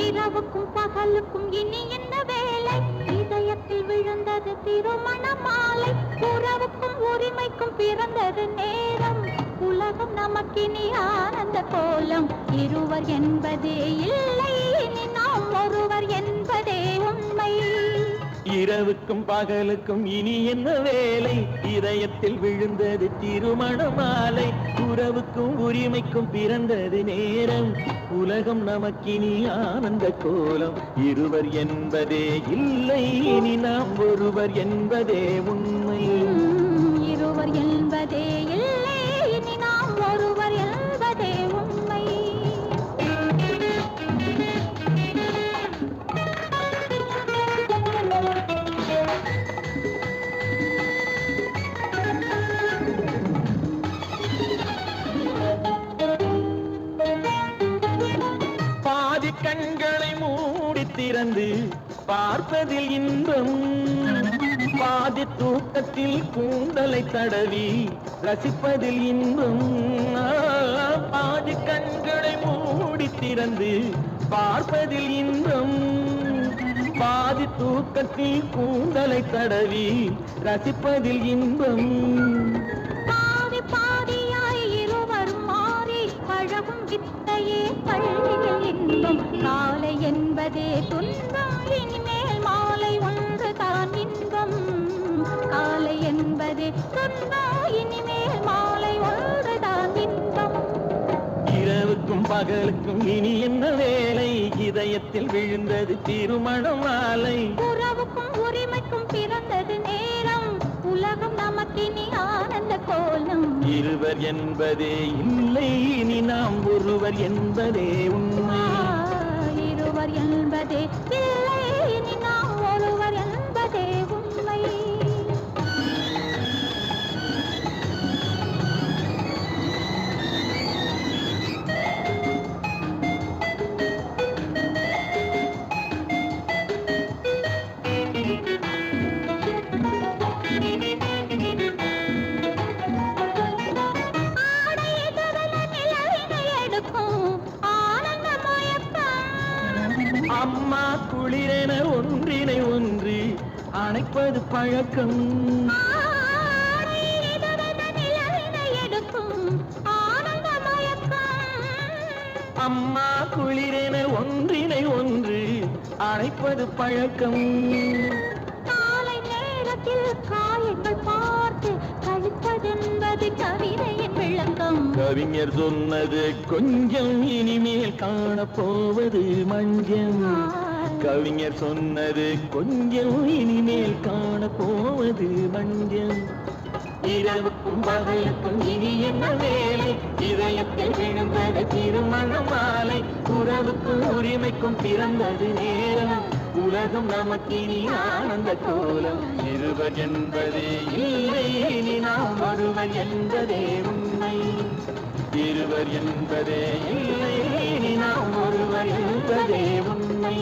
இரவுக்கும் பகலுக்கும் இனி என்ன வேலை? இதயத்தில் விழுந்தது திருமண மாலை. உறவுக்கும் உரிமைக்கும் பிறந்தது நேரம். உலகம் நமக்கினி ஆனந்த கோலம். இருவர் என்பதே இல்லை, இனி நாம் ஒருவர் என்பதே உண்மை. இரவுக்கும் பகலுக்கும் இனி என்ன வேலை? இதயத்தில் விழுந்தது திருமண மாலை. உறவுக்கும் உரிமைக்கும் பிறந்தது நேரம். உலகம் நமக்கினி ஆனந்த கோலம். இருவர் என்பதே இல்லை, இனி நாம் ஒருவர் என்பதே உண்மை. இருவர் என்பதே இல்லை, இனி நாம் ஒருவர் என்பதே உண்மை. பாதி கண்களை மூடி திறந்து பார்ப்பதில் இன்பம். பாதி தூக்கத்தில் கூந்தலை தடவி ரசிப்பதில் இன்பம். பாதி கண்களை மூடி திறந்து பார்ப்பதில் இன்பம். பாதி தூக்கத்தில் கூந்தலை தடவி ரசிப்பதில் இன்பம். பாதி பாதியாய் இருவர் மாறி பழகும் வித்தையே பள்ளியில் இன்பம். காலை என்பதே துன்பம், இனிமேல் மாலை ஒன்று தான் இன்பம். காலை என்பதே துன்பம், இனிமேல் மாலை ஒன்று தான் இன்பம். இரவுக்கும் பகலுக்கும் இனி என்ன வேலை? இதயத்தில் விழுந்தது திருமண மாலை. உறவுக்கும் உரிமைக்கும் பிறந்தது நேரம். உலகம் நமக்கினி ஆனந்த கோலம். இருவர் என்பதே இல்லை, இனி நாம் ஒருவர் என்பதே உண்மை. இருவர் என்பதே இல்லை, இனி நாம் ஒருவர் என்பதே உண்மை. அம்மா குளிரென ஒன்றினை ஒன்று அணைப்பது பழக்கம். அம்மா குளிரென ஒன்றினை ஒன்று அணைப்பது பழக்கம். காலை நேரத்தில் காயங்கள் பார்த்து கழிப்பதென்பது கவிதையின் விளக்கம். கவிஞர் சொன்னது கொஞ்சம், இனிமேல் காணப்போவது மஞ்சம். கவிஞர் சொன்னது கொஞ்சம், இனிமேல் காணப்போவது மஞ்சம். இரவுக்கும் பகலுக்கும் இனி என்ன வேலை? இதயத்தில் விழுந்தது திருமண மாலை. உறவுக்கும் உரிமைக்கும் பிறந்தது நேரம். உலகம் நமக்கினி ஆனந்த கோலம். இருவர் என்பதே இல்லை, இனி நாம் ஒருவர் என்பதே உண்மை. இருவர் என்பதே இல்லை, இனி நாம் ஒருவர் என்பதே உண்மை.